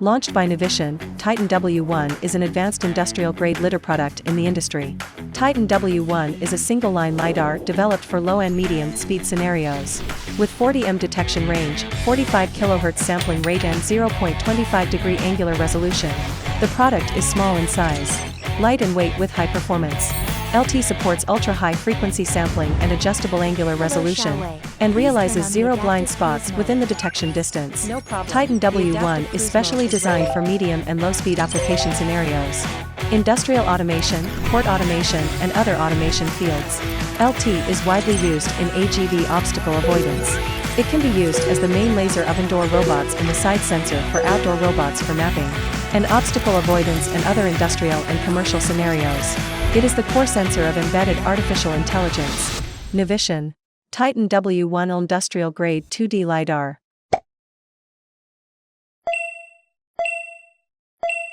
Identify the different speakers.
Speaker 1: Launched by Neuvition, Titan W1 is an advanced industrial-grade LiDAR product in the industry. Titan W1 is a single-line LiDAR developed for low and medium-speed scenarios. With 40 detection range, 45 kHz sampling rate and 0.25-degree angular resolution, the product is small in size, light in weight with high performance. LT supports ultra-high frequency sampling and adjustable angular resolution, and realizes zero blind spots within the detection distance. Titan W1 is specially designed for medium and low-speed application scenarios, industrial automation, port automation, and other automation fields. LT is widely used in AGV obstacle avoidance. It can be used as the main laser of indoor robots and the side sensor for outdoor robots for mapping and obstacle avoidance and other industrial and commercial scenarios. It is the core sensor of embedded artificial intelligence. Neuvition. Titan W1 Industrial Grade 2D LiDAR.